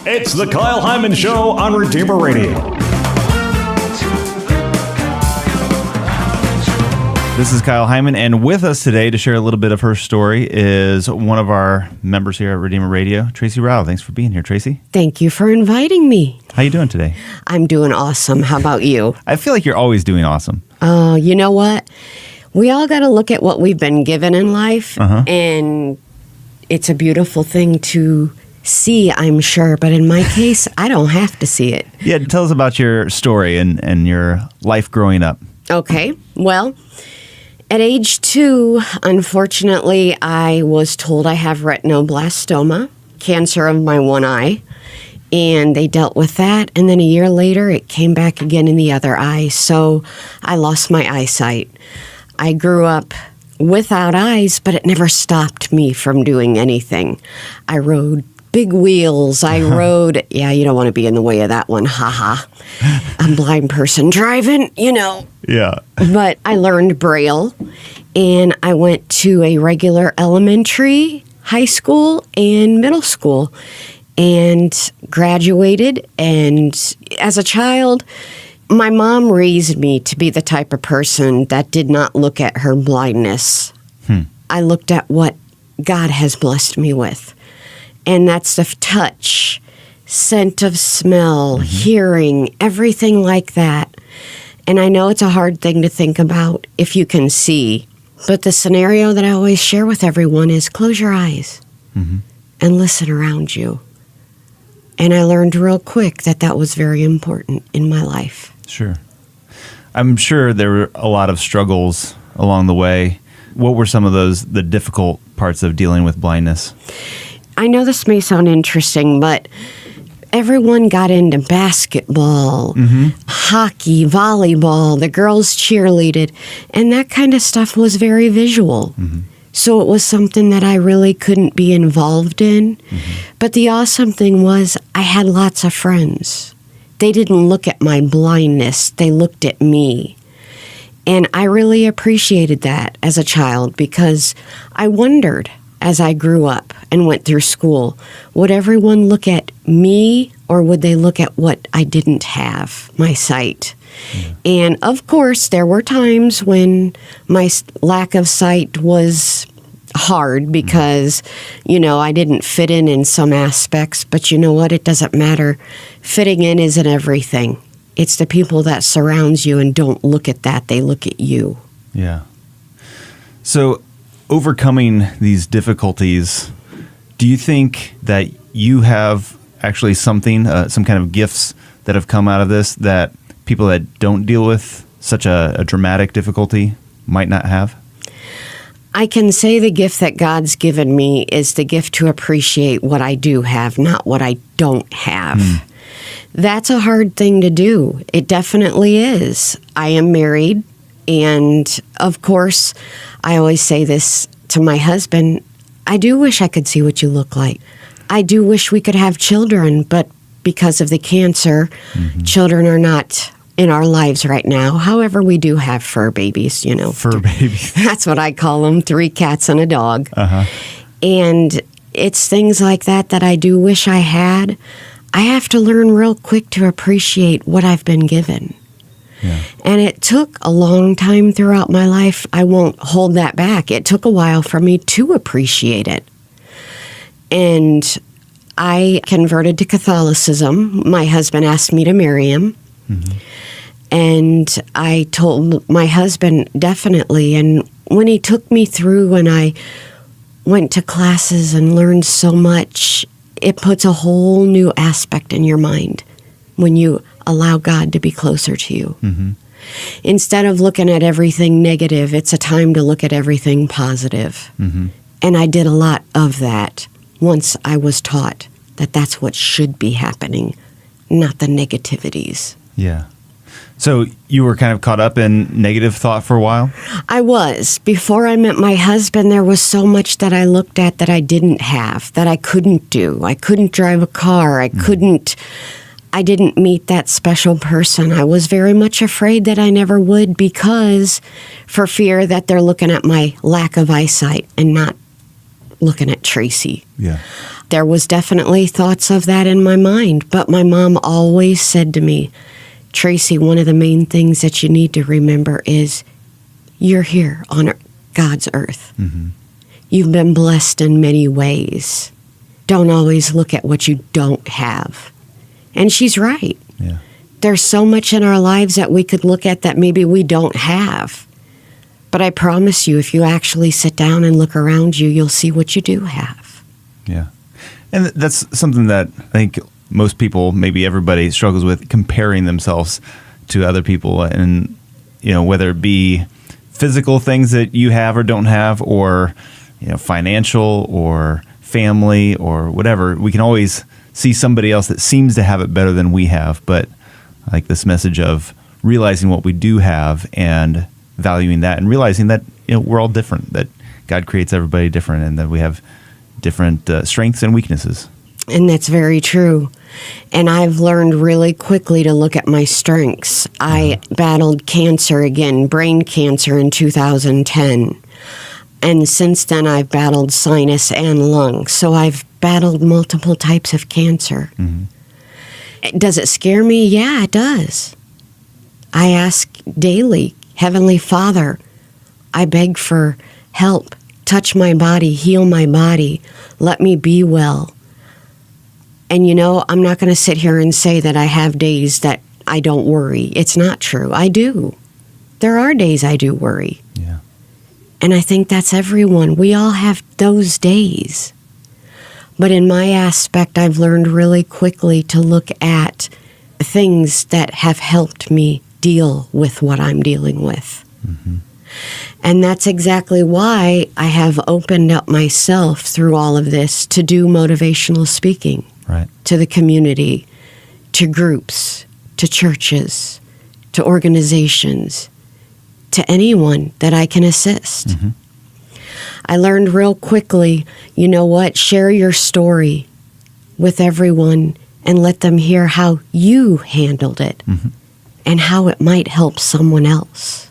It's the Kyle Hyman Show on Redeemer Radio. This is Kyle Hyman, and with us today to share a little bit of her story is one of our members here at Redeemer Radio, Tracy Rau. Thanks for being here, Tracy. Thank you for inviting me. How you doing today? I'm doing awesome. How about you? I feel like you're always doing awesome. Oh, you know what? We all got to look at what we've been given in life, and it's a beautiful thing to see, I'm sure. But in my case, I don't have to see it. Yeah, tell us about your story and your life growing up. Okay. Well, at age 2, unfortunately, I was told I have retinoblastoma, cancer of my one eye, and they dealt with that. And then a year later, it came back again in the other eye, so I lost my eyesight. I grew up without eyes, but it never stopped me from doing anything. I rode big wheels. I rode, you don't want to be in the way of that one, haha. I'm a blind person driving, Yeah. But I learned Braille, and I went to a regular elementary, high school, and middle school, and graduated. And as a child, my mom raised me to be the type of person that did not look at her blindness. I looked at what God has blessed me with. And that's the touch, scent of smell, hearing, everything like that. And I know it's a hard thing to think about if you can see. But the scenario that I always share with everyone is close your eyes and listen around you. And I learned real quick that that was very important in my life. Sure. I'm sure there were a lot of struggles along the way. What were some of the difficult parts of dealing with blindness? I know this may sound interesting, but everyone got into basketball, hockey, volleyball, the girls cheerleaded, and that kind of stuff was very visual. So it was something that I really couldn't be involved in. But the awesome thing was I had lots of friends. They didn't look at my blindness. They looked at me. And I really appreciated that as a child because I wondered as I grew up and went through school, would everyone look at me or would they look at what I didn't have, my sight? And of course, there were times when my lack of sight was hard because, I didn't fit in some aspects. But you know what? It doesn't matter. Fitting in isn't everything. It's the people that surrounds you and don't look at that. They look at you. Yeah. So overcoming these difficulties, do you think that you have actually something, some kind of gifts that have come out of this that people that don't deal with such a dramatic difficulty might not have? I can say the gift that God's given me is the gift to appreciate what I do have, not what I don't have. That's a hard thing to do. It definitely is. I am married, and of course, I always say this to my husband, I do wish I could see what you look like. I do wish we could have children, but because of the cancer, children are not in our lives right now. However, we do have fur babies, Fur babies. That's what I call them, 3 cats and a dog. And it's things like that I do wish I had. I have to learn real quick to appreciate what I've been given. Yeah. And it took a long time throughout my life. I won't hold that back. It took a while for me to appreciate it. And I converted to Catholicism. My husband asked me to marry him. And I told my husband definitely. And when he took me through and I went to classes and learned so much, it puts a whole new aspect in your mind when you allow God to be closer to you. Instead of looking at everything negative, it's a time to look at everything positive. And I did a lot of that once I was taught that that's what should be happening, not the negativities. Yeah. So you were kind of caught up in negative thought for a while? I was. Before I met my husband, there was so much that I looked at that I didn't have, that I couldn't do. I couldn't drive a car. I didn't meet that special person. I was very much afraid that I never would because for fear that they're looking at my lack of eyesight and not looking at Tracy. Yeah. there was definitely thoughts of that in my mind. But my mom always said to me, Tracy, one of the main things that you need to remember is you're here on God's earth. Mm-hmm. You've been blessed in many ways. Don't always look at what you don't have. And she's right. Yeah. There's so much in our lives that we could look at that maybe we don't have. But I promise you, if you actually sit down and look around you, you'll see what you do have. Yeah. And that's something that I think most people, maybe everybody, struggles with, comparing themselves to other people. And, whether it be physical things that you have or don't have, or, financial or family or whatever, we can always see somebody else that seems to have it better than we have. But like this message of realizing what we do have and valuing that, and realizing that we're all different, that God creates everybody different, and that we have different strengths and weaknesses. And that's very true. And I've learned really quickly to look at my strengths. I battled cancer again, brain cancer, in 2010. And since then, I've battled sinus and lung. So I've battled multiple types of cancer. Mm-hmm. Does it scare me? Yeah, it does. I ask daily, Heavenly Father, I beg for help. Touch my body, heal my body, let me be well. And I'm not going to sit here and say that I have days that I don't worry. It's not true. I do. There are days I do worry. Yeah. And I think that's everyone. We all have those days. But in my aspect, I've learned really quickly to look at things that have helped me deal with what I'm dealing with. Mm-hmm. And that's exactly why I have opened up myself through all of this to do motivational speaking. Right. To the community, to groups, to churches, to organizations, to anyone that I can assist. Mm-hmm. I learned real quickly, share your story with everyone and let them hear how you handled it, mm-hmm. and how it might help someone else.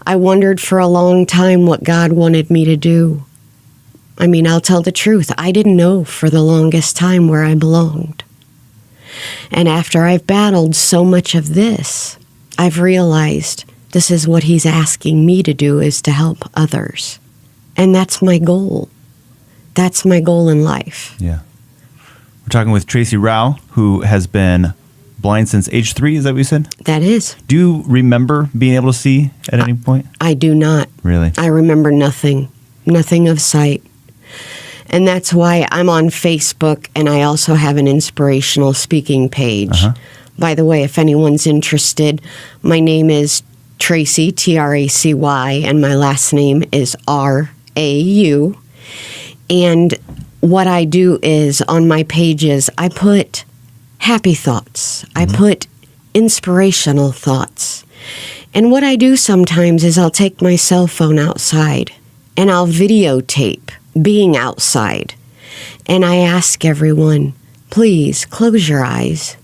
I wondered for a long time what God wanted me to do. I'll tell the truth. I didn't know for the longest time where I belonged. And after I've battled so much of this, I've realized this is what He's asking me to do, is to help others. And that's my goal. That's my goal in life. Yeah. We're talking with Tracy Rau, who has been blind since age 3, is that what you said? That is. Do you remember being able to see at any point? I do not. Really? I remember nothing of sight. And that's why I'm on Facebook, and I also have an inspirational speaking page. Uh-huh. By the way, if anyone's interested, my name is Tracy, Tracy, and my last name is Rau. And what I do is, on my pages, I put happy thoughts. I put inspirational thoughts. And what I do sometimes is I'll take my cell phone outside and I'll videotape being outside. And I ask everyone, please close your eyes.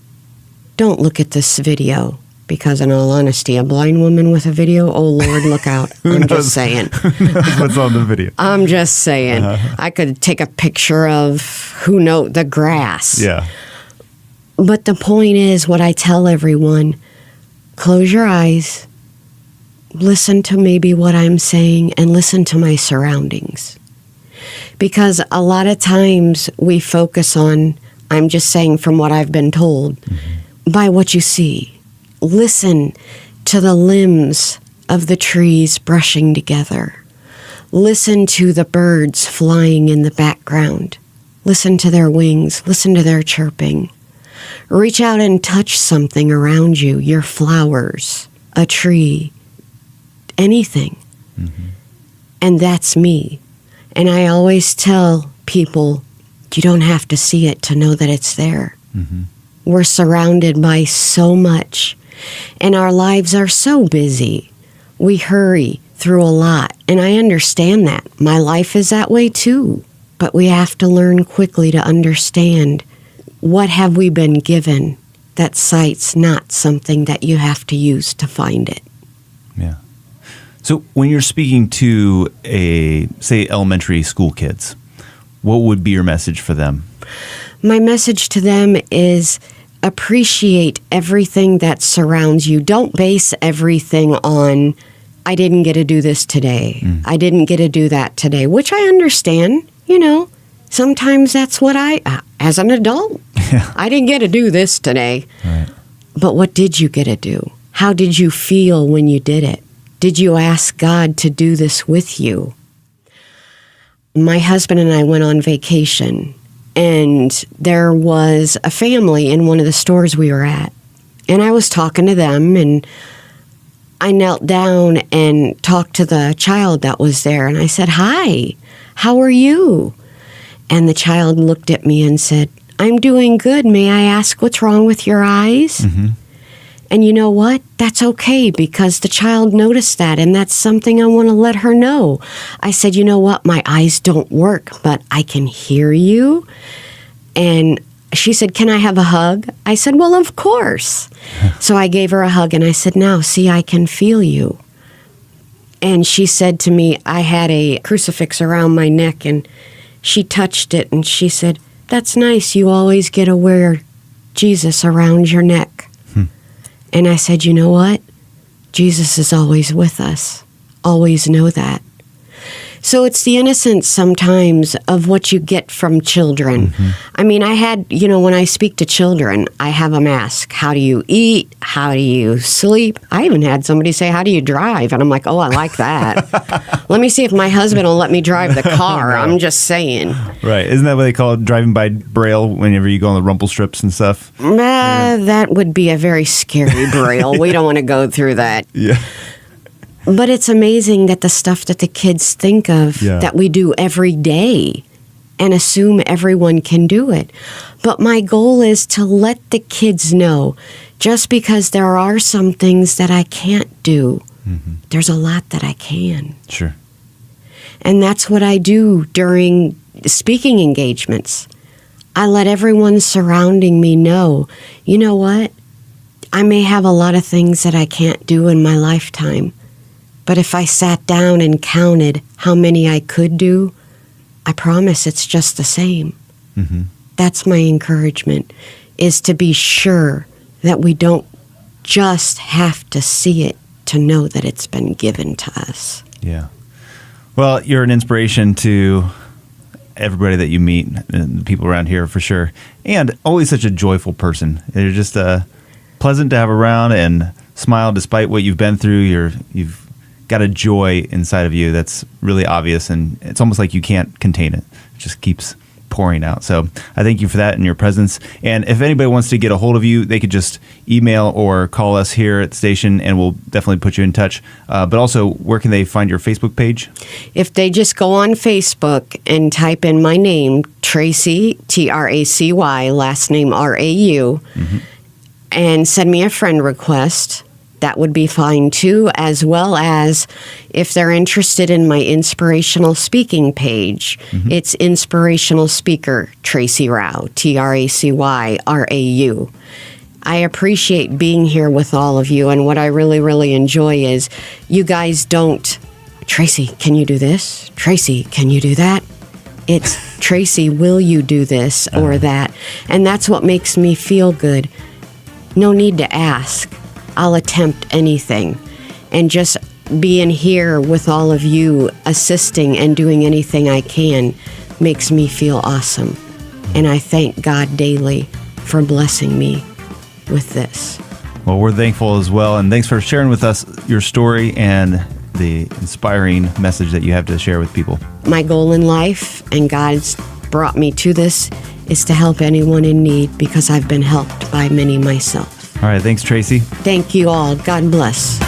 Don't look at this video. Because in all honesty, a blind woman with a video, oh Lord, look out. I'm just saying. Who knows what's on the video? I'm just saying. I could take a picture of, the grass. Yeah. But the point is, what I tell everyone, close your eyes, listen to maybe what I'm saying, and listen to my surroundings. Because a lot of times we focus on, I'm just saying from what I've been told, by what you see. Listen to the limbs of the trees brushing together. Listen to the birds flying in the background. Listen to their wings. Listen to their chirping. Reach out and touch something around you, your flowers, a tree, anything. Mm-hmm. And that's me. And I always tell people, you don't have to see it to know that it's there. Mm-hmm. We're surrounded by so much. And our lives are so busy. We hurry through a lot. And I understand that. My life is that way too. But we have to learn quickly to understand, what have we been given that sight's not something that you have to use to find it. Yeah. So when you're speaking to say elementary school kids, what would be your message for them? My message to them is appreciate everything that surrounds you. Don't base everything on, I didn't get to do this today. I didn't get to do that today, which I understand. Sometimes that's what as an adult, I didn't get to do this today. Right. But what did you get to do? How did you feel when you did it? Did you ask God to do this with you? My husband and I went on vacation, and there was a family in one of the stores we were at. And I was talking to them, and I knelt down and talked to the child that was there. And I said, "Hi, how are you?" And the child looked at me and said, "I'm doing good. May I ask what's wrong with your eyes?" Mm-hmm. And you know what? That's okay, because the child noticed that, and that's something I want to let her know. I said, "You know what? My eyes don't work, but I can hear you." And she said, "Can I have a hug?" I said, "Well, of course." So I gave her a hug, and I said, "Now, see, I can feel you." And she said to me, I had a crucifix around my neck, and she touched it, and she said, "That's nice. You always get to wear Jesus around your neck." And I said, "You know what? Jesus is always with us. Always know that." So it's the innocence sometimes of what you get from children. I mean, I had, when I speak to children, I have them ask, "How do you eat? How do you sleep?" I even had somebody say, "How do you drive?" And I'm like, "Oh, I like that." Let me see if my husband will let me drive the car. I'm just saying. Right. Isn't that what they call it, driving by Braille whenever you go on the rumple strips and stuff? That would be a very scary Braille. We don't want to go through that. Yeah. But it's amazing that the stuff that the kids think of that we do every day and assume everyone can do it. But my goal is to let the kids know, just because there are some things that I can't do, there's a lot that I can. Sure. And that's what I do during speaking engagements. I let everyone surrounding me know, you know what? I may have a lot of things that I can't do in my lifetime. But if I sat down and counted how many I could do, I promise it's just the same. That's my encouragement, is to be sure that we don't just have to see it to know that it's been given to us. Yeah. Well, you're an inspiration to everybody that you meet, and the people around here for sure, and always such a joyful person. You're just pleasant to have around and smile despite what you've been through. You've got a joy inside of you that's really obvious, and it's almost like you can't contain it. It just keeps pouring out. So I thank you for that and your presence. And if anybody wants to get a hold of you, they could just email or call us here at the station, and we'll definitely put you in touch. But also, where can they find your Facebook page? If they just go on Facebook and type in my name, Tracy, Tracy, last name Rau, and send me a friend request, that would be fine too, as well as if they're interested in my inspirational speaking page, it's Inspirational Speaker Tracy Rau, Tracy Rau. I appreciate being here with all of you, and what I really, really enjoy is you guys don't, "Tracy, can you do this? Tracy, can you do that?" It's, "Tracy, will you do this or that?" And that's what makes me feel good. No need to ask. I'll attempt anything. And just being here with all of you, assisting and doing anything I can, makes me feel awesome. And I thank God daily for blessing me with this. Well, we're thankful as well. And thanks for sharing with us your story and the inspiring message that you have to share with people. My goal in life, and God's brought me to this, is to help anyone in need, because I've been helped by many myself. All right. Thanks, Tracy. Thank you all. God bless.